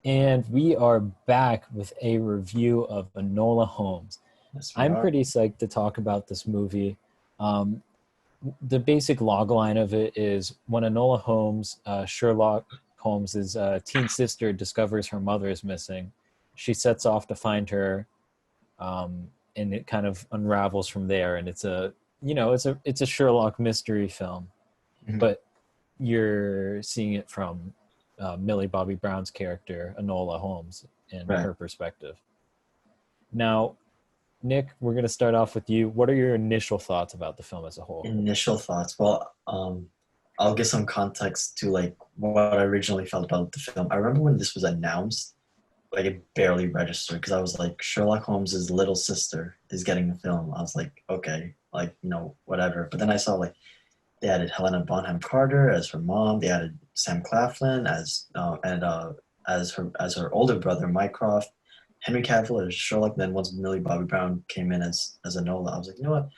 And we are back with a review of Enola Holmes. Yes, we I'm are. pretty psyched to talk about this movie. Um, the basic logline of it is when Enola Holmes, Sherlock Holmes's teen sister, discovers her mother is missing, she sets off to find her, and it kind of unravels from there. And it's a Sherlock mystery film, Mhm. but you're seeing it from Millie Bobby Brown's character, Enola Holmes, and Right. her perspective. Now, Nick, we're going to start off with you. What are your initial thoughts about the film as a whole? Initial thoughts. I'll give some context to like what I originally felt about the film. I remember when this was announced, like it barely registered because I was like, Sherlock Holmes's little sister is getting the film. I was like, okay, like whatever. But then I saw like they added Helena Bonham Carter as her mom. They added Sam Claflin as her older brother Mycroft. Henry Cavill as Sherlock. Then once Millie Bobby Brown came in as Enola, I was like, you know what?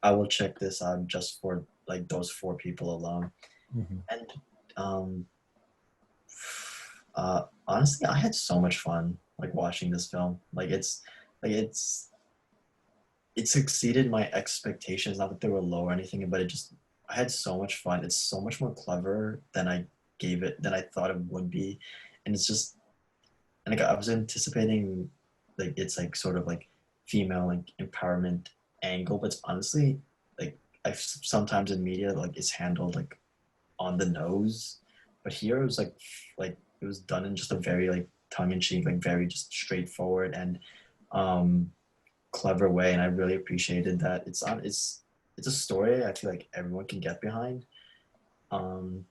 I will check this out just for like those four people alone. Mm-hmm. And um, honestly, I had so much fun like watching this film. Like it's exceeded my expectations. Not that they were low or anything, but I had so much fun. It's so much more clever than I thought it would be, and it's just and like I was anticipating like it's like sort of like female like empowerment angle, but it's honestly like I've sometimes in media like it's handled like on the nose, but here it was like it was done in just a very like tongue in cheek, like very just straightforward and um clever way, and I really appreciated that. It's a story I feel like everyone can get behind. Um,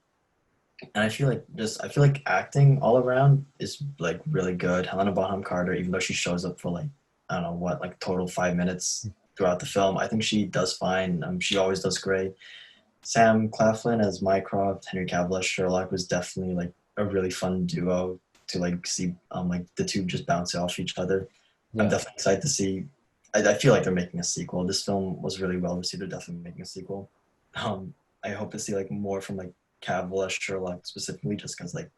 and I feel like acting all around is like really good. Helena Bonham Carter, even though she shows up for like I don't know what like total 5 minutes throughout the film, I think she does fine. She always does great. Sam Claflin as Mycroft, Henry Cavill as Sherlock was definitely like a really fun duo to like see like the two just bounce off each other. I'm Yeah. definitely excited to see. I feel like they're making a sequel. This film was really well received. They're definitely making a sequel. Um, I hope to see like more from like Cavill as Sherlock specifically, just because like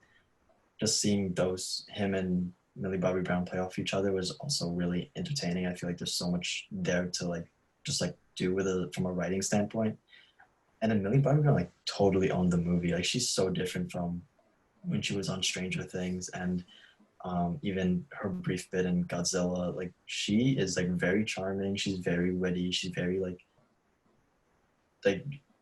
just seeing those him and Millie Bobby Brown play off each other was also really entertaining. I feel like there's so much there to like just like do with it from a writing standpoint. And then Millie Bobby Brown like totally owned the movie. Like she's so different from when she was on Stranger Things and even her brief bit in Godzilla. Like she is like very charming. She's very witty. She's very like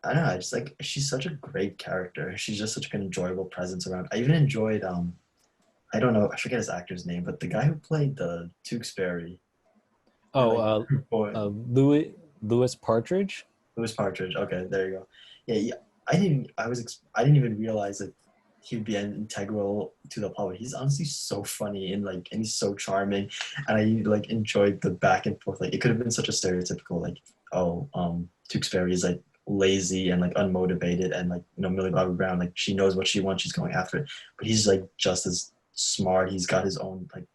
I don't know. I just like she's such a great character. She's just such an enjoyable presence around. I even enjoyed I don't know I forget his actor's name, but the guy who played the Tewksbury or Oh, like boy Louis Partridge. Louis Partridge. Okay, there you go. Yeah, yeah. I didn't even realize that he'd be an integral to the plot. He's honestly so funny and he's so charming, and I like enjoyed the back and forth. Like it could have been such a stereotypical like Tewksbury is like lazy and like unmotivated, and like Millie Bobby Brown like she knows what she wants, she's going after it, but he's like just as smart. He's got his own like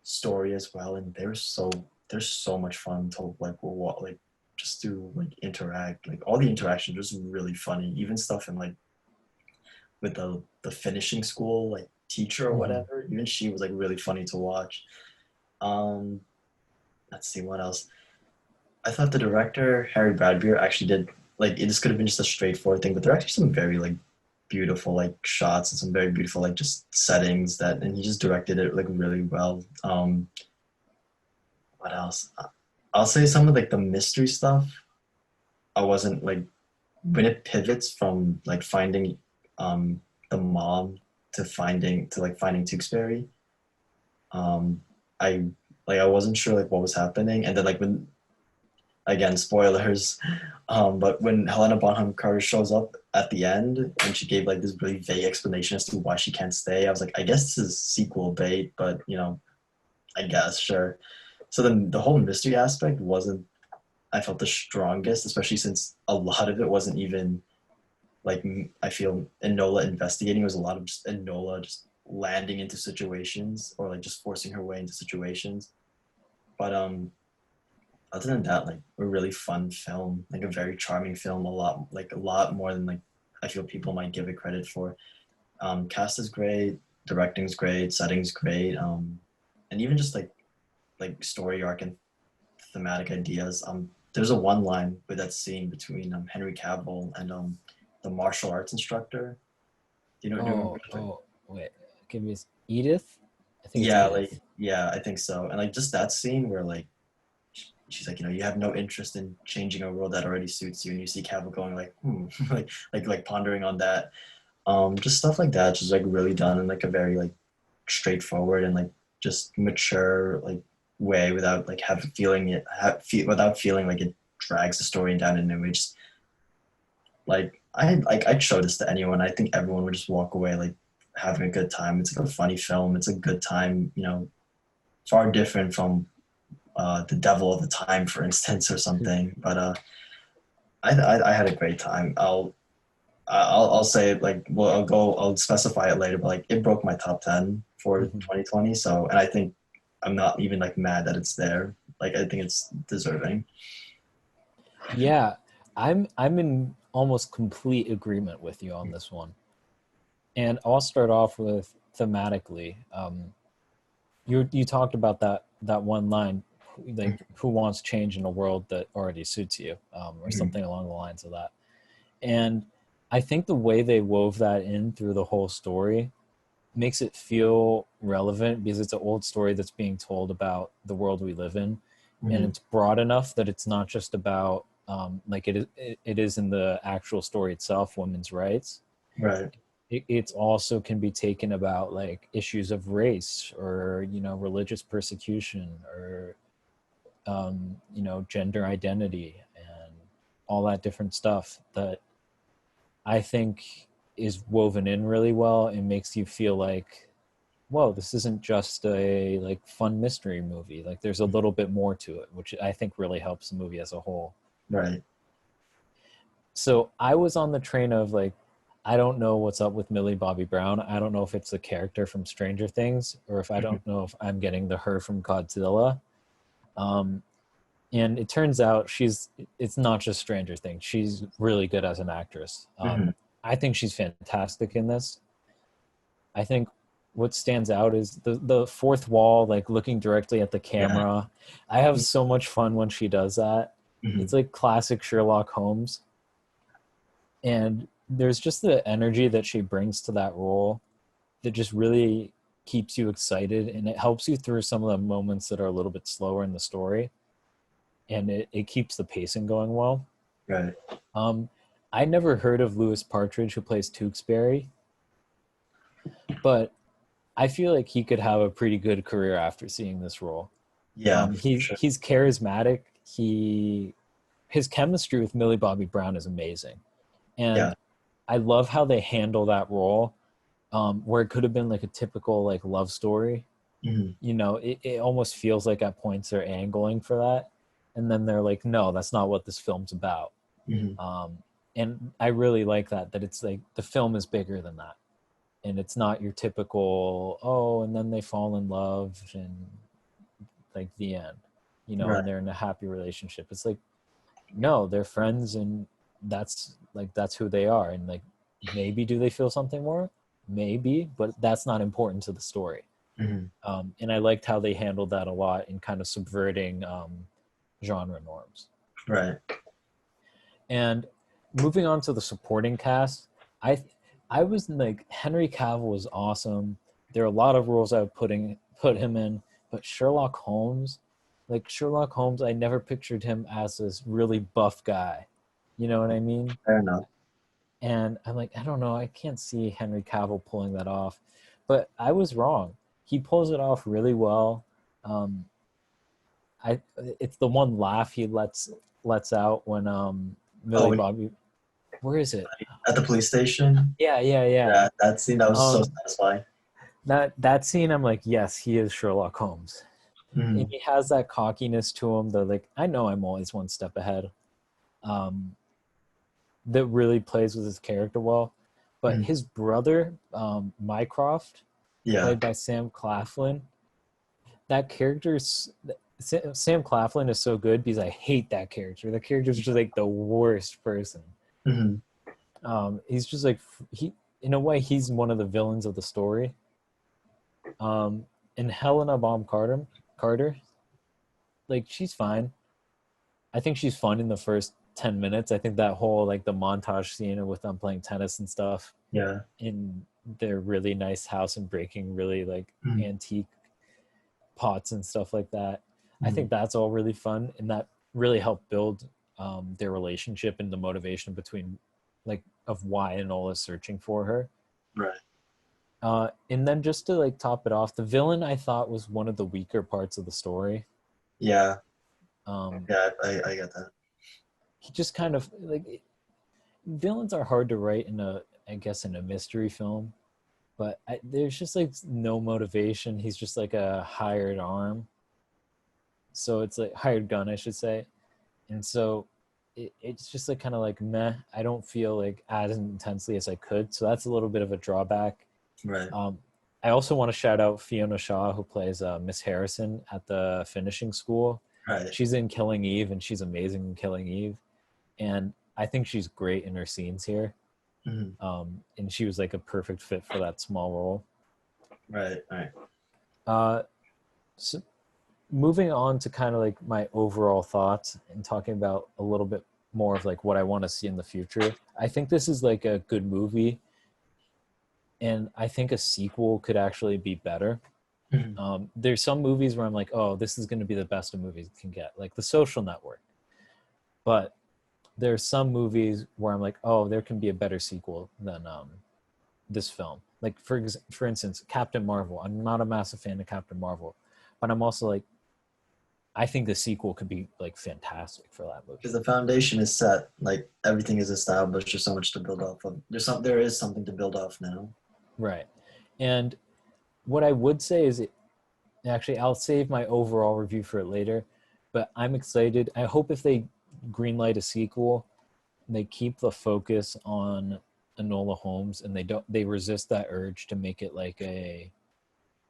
story as well, and there's so much fun to like just to like interact. Like all the interactions was really funny. Even stuff in like with the finishing school like teacher or Mm-hmm. whatever. Even she was like really funny to watch. Um, let's see what else. I thought the director Harry Bradbeer actually did like this could have been just a straightforward thing, but there are actually some very like beautiful like shots and some very beautiful like just settings that and he just directed it like really well. What else? I'll say some of like the mystery stuff. I wasn't like when it pivots from like finding um the mom to finding Tewksbury. Um, I I wasn't sure like what was happening, and then like when again spoilers, but when Helena Bonham Carter shows up at the end and she gave like this really vague explanation as to why she can't stay, I was like, I guess this is sequel bait, but I guess sure. So then the whole mystery aspect wasn't I felt the strongest, especially since a lot of it wasn't even like I feel Enola investigating. It was a lot of just Enola just landing into situations or like just forcing her way into situations. But other than that, like a really fun film, like a very charming film, a lot more than like I feel people might give it credit for. Cast is great. directing's great, setting's great, and even just like story arc and thematic ideas. There's a one line with that scene between Henry Cavill and the martial arts instructor. Do you remember? Wait, give me Edith. I think it's Yeah, like Edith. yeah, I think so. And like just that scene where like she's like, you have no interest in changing a world that already suits you, and you see Cavill going like, like pondering on that. Just stuff like that, just like really done in like a very like straightforward and like just mature like way without like without feeling like it drags the story down an image. I'd show this to anyone. I think everyone would just walk away like having a good time. It's like a funny film. It's a good time. Far different from The Devil of the Time, for instance, or something. But I had a great time. I'll say like, well, I'll specify it later, but like it broke my top 10 for Mhm. 2020. So, and I think I'm not even like mad that it's there. Like I think it's deserving. Yeah, I'm in almost complete agreement with you on this one. And I'll start off with thematically. You talked about that one line, like who wants change in a world that already suits you, or Mhm. something along the lines of that. And I think the way they wove that in through the whole story makes it feel relevant because it's an old story that's being told about the world we live in, and Mhm. it's broad enough that it's not just about like it is in the actual story itself, women's rights. Right. It's also can be taken about like issues of race or religious persecution or gender identity and all that different stuff that I think is woven in really well and makes you feel like, whoa, this isn't just a like fun mystery movie. Like there's a little bit more to it, which I think really helps the movie as a whole. Right. So I was on the train of like, I don't know what's up with Millie Bobby Brown. I don't know if it's the character from Stranger Things or if I Mhm. don't know if I'm getting the her from Godzilla. Um, and it turns out it's not just Stranger Things. She's really good as an actress. Mhm. I think she's fantastic in this. I think what stands out is the fourth wall, like looking directly at the Yeah. camera. I have so much fun when she does that. Mhm. It's like classic Sherlock Holmes. And there's just the energy that she brings to that role that just really keeps you excited, and it helps you through some of the moments that are a little bit slower in the story, and it keeps the pacing going well. Right. Um, I never heard of Lewis Partridge, who plays Tewksbury, but I feel like he could have a pretty good career after seeing this role. Yeah, for He's sure. he's charismatic. His chemistry with Millie Bobby Brown is amazing, Yeah. and I love how they handle that role, where it could have been like a typical like love story. Mhm. It almost feels like at points they're angling for that, and then they're like, no, that's not what this film's about. Mhm. Um, and I really like that it's like the film is bigger than that, and it's not your typical, oh, and then they fall in love and like the end, Right. and they're in a happy relationship. It's like, no, they're friends, and that's who they are, and like maybe do they feel something more, maybe, but that's not important to the story. Mhm. And I liked how they handled that a lot in kind of subverting genre norms. Right. And moving on to the supporting cast, I I was like, Henry Cavill was awesome. There are a lot of roles I would put him in, but Sherlock Holmes, I never pictured him as this really buff guy. You know what I mean? Fair enough. And I'm like, I don't know, I can't see Henry Cavill pulling that off. But I was wrong. He pulls it off really well. Um, I it's the one laugh he lets out when Oh, Millie Bobby, where is it? at the police station. Yeah. Yeah, that scene that was so Um, satisfying. that scene, I'm like, yes, he is Sherlock Holmes, and Mhm. he has that cockiness to him. That like, I know I'm always one step ahead. Um, that really plays with his character well. But Mhm. his brother, Mycroft, Yeah. played by Sam Claflin, that character's Sam Claflin is so good because I hate that character. The character's just like the worst person. Mhm. He's just like he in a way he's one of the villains of the story, Um, and Helena Carter, like she's fine. I think she's fun in the first 10 minutes. I think that whole like the montage scene with them playing tennis and stuff Yeah. in their really nice house and breaking really like Mhm. antique pots and stuff like that. I Mhm. think that's all really fun, and that really helped build their relationship and the motivation between like of why Enola's searching for her. Right. And then just to like top it off, the villain I thought was one of the weaker parts of the story. Yeah. Um, Yeah. I get that. he just kind of like villains are hard to write in a I guess in a mystery film, but there's just like no motivation. He's just like a hired arm, so it's like hired gun, I should say. And so it's just like kind of like meh. I don't feel like as intensely as I could, so that's a little bit of a drawback. Right. Um, I also want to shout out Fiona Shaw, who plays Miss Harrison at the finishing school. Right. She's in Killing Eve, and she's amazing in Killing Eve. And I think she's great in her scenes here. Mhm. And she was like a perfect fit for that small role. Right. Right. Uh, so moving on to kind of like my overall thoughts and talking about a little bit more of like what I want to see in the future. I think this is like a good movie, and I think a sequel could actually be better. Mhm. There's some movies where I'm like, oh, this is going to be the best a movie can get, like The Social Network. But there's some movies where I'm like, oh, there can be a better sequel than this film. Like for instance, Captain Marvel. I'm not a massive fan of Captain Marvel, but I'm also like, I think the sequel could be like fantastic for that movie. Because the foundation is set, like everything is established. There's so much to build off of. There is something to build off now. Right. And what I would say is, actually, I'll save my overall review for it later, but I'm excited. I hope if they greenlight a sequel, they keep the focus on Enola Holmes, and they resist that urge to make it like a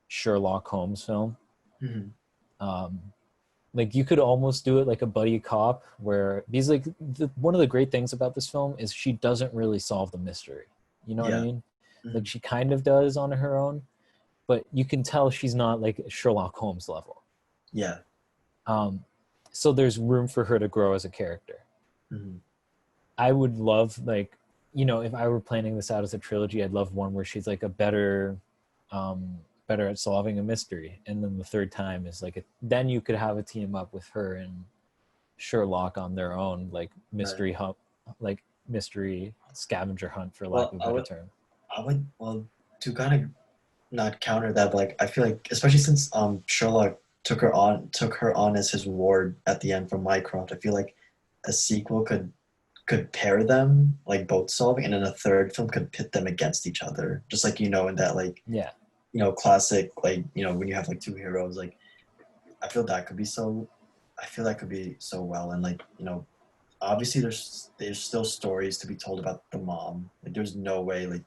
Sherlock Holmes film. Mhm. Um, like you could almost do it like a buddy cop, where because like one of the great things about this film is she doesn't really solve the mystery. You know what I Yeah. mean? Like Mhm. she kind of does on her own, but you can tell she's not like Sherlock Holmes level. Yeah. Um, so there's room for her to grow as a character. Mhm. I would love like, if I were planning this out as a trilogy, I'd love one where she's like a um, better at solving a mystery, and then the third time is like then you could have a team up with her and Sherlock on their own, like Right. like mystery scavenger hunt, for lack Well, of a better term. well, to kind of not counter that, but like I feel like, especially since Sherlock took her on as his ward at the end from Mycroft, I feel like a sequel could pair them like both solving, and then a third film could pit them against each other, just like in that like Yeah, classic, like when you have like two heroes, like I feel that could be so I feel that could be so well. And like obviously there's still stories to be told about the mom. Like there's no way like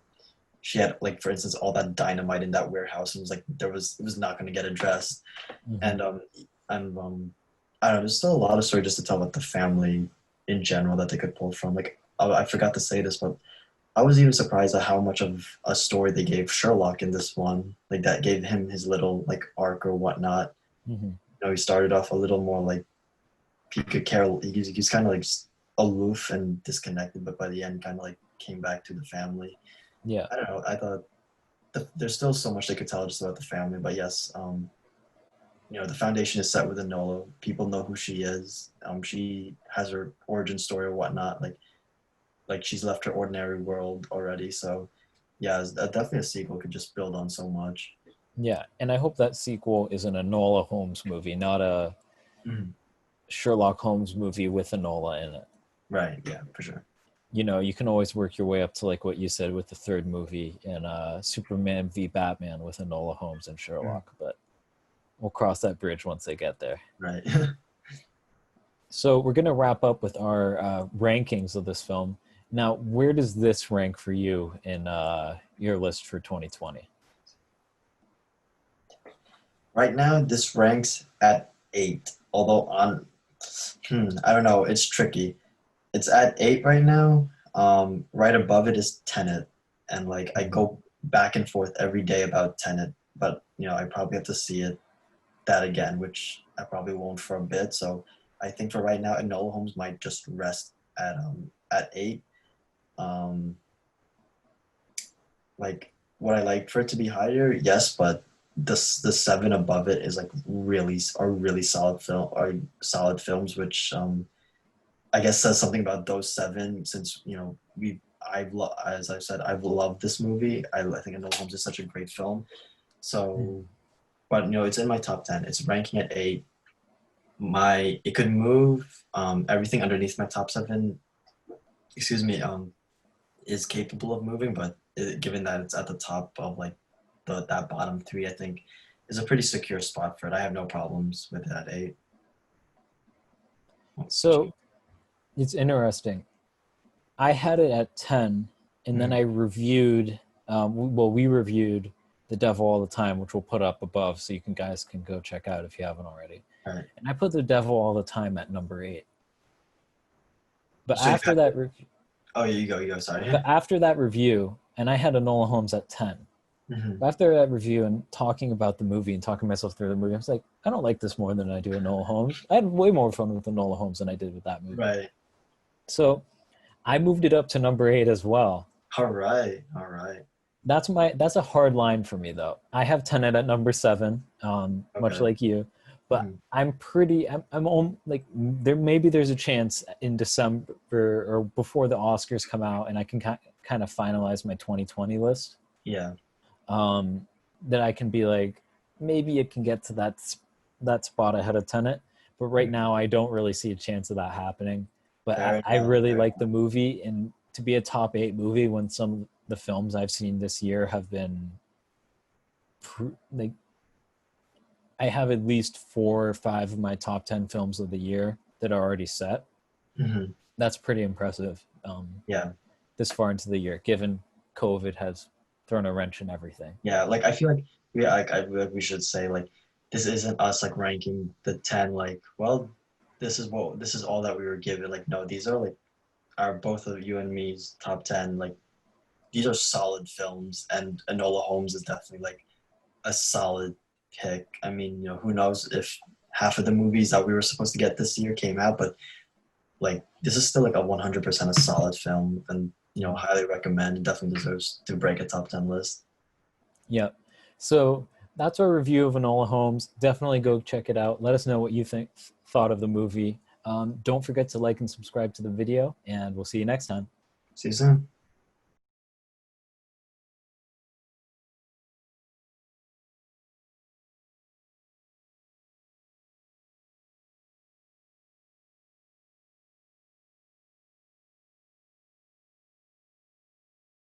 she had, like, for instance, all that dynamite in that warehouse, and it was not going to get addressed. mm-hmm. And I don't know, there's still a lot of story just to tell about the family in general that they could pull from. Like I forgot to say this, but I was even surprised at how much of a story they gave Sherlock in this one. Like that gave him his little like arc or whatnot. Mm-hmm. He started off a little more like he could care. He's kind of like aloof and disconnected, but by the end, kind of like came back to the family. Yeah, I don't know. I thought there's still so much they could tell just about the family, but yes, the foundation is set with Enola. People know who she is. She has her origin story or whatnot. Like she's left her ordinary world already. So yeah, definitely a sequel could just build on so much. yeah, and I hope that sequel is an Enola Holmes movie, not a Mhm. Sherlock Holmes movie with Enola in it. Right. Yeah, for sure. You can always work your way up to like what you said with the third movie in Superman v Batman with Enola Holmes and Mhm. Sherlock, but we'll cross that bridge once they get there. Right. So we're gonna wrap up with our rankings of this film. Now, where does this rank for you in your list for 2020? Right now, this ranks at 8. Although I don't know. It's tricky. It's at 8 right now. Right above it is Tenet, and like I Mhm. go back and forth every day about Tenet. But I probably have to see that again, which I probably won't for a bit. So I think for right now, Enola Holmes might just rest at 8. Um, like, would I like for it to be higher? Yes, but the 7 above it is like really solid solid films, which I guess says something about those 7 since as I said, I've loved this movie. I think Enola Holmes is such a great film. So, but it's in my top 10. It's ranking at 8. It could move. Everything underneath my top 7, excuse me, is capable of moving, but given that it's at the top of like that bottom 3, I think is a pretty secure spot for it. I have no problems with it at 8. So it's interesting. I had it at 10, and then Mhm. I reviewed. We reviewed The Devil All the Time, which we'll put up above, so you guys can go check out if you haven't already. All right. And I put The Devil All the Time at number 8. But So you've after had that, it. Oh, you go. Sorry. but after that review, and I had Enola Holmes at 10. Mhm. After that review and talking about the movie and talking myself through the movie, I was like, I don't like this more than I do Enola Holmes. I had way more fun with Enola Holmes than I did with that movie. Right. So I moved it up to number 8 as well. All right. All right. That's a hard line for me though. I have Tenet at number 7, much Okay. like you, but Mhm. like there's a chance in December or before the Oscars come out and I can kind of finalize my 2020 list. Yeah. That I can be like, maybe it can get to that spot ahead of Tenet. But right Mhm. now, I don't really see a chance of that happening. But Fair I enough. really Fair like the movie, and to be a top 8 movie when some of the films I've seen this year have been like I have at least 4 or 5 of my top 10 films of the year that are already set. enough. Mhm. That's pretty impressive Yeah. this far into the year, given COVID has thrown a wrench in everything. Yeah. Like I feel like I feel like we should say like this isn't us like ranking the 10 like well this is all that we were given. Like no, these are like are both of you and me's top 10 like these are solid films, and Enola Holmes is definitely like a solid pick. I mean, who knows if half of the movies that we were supposed to get this year came out, but like this is still like a 100% a solid film, and highly recommend. It definitely deserves to break a top 10 list. Yep. So that's our review of Enola Holmes. Definitely go check it out. Let us know what you thought of the movie. Don't forget to like and subscribe to the video, and we'll see you next time. See you soon.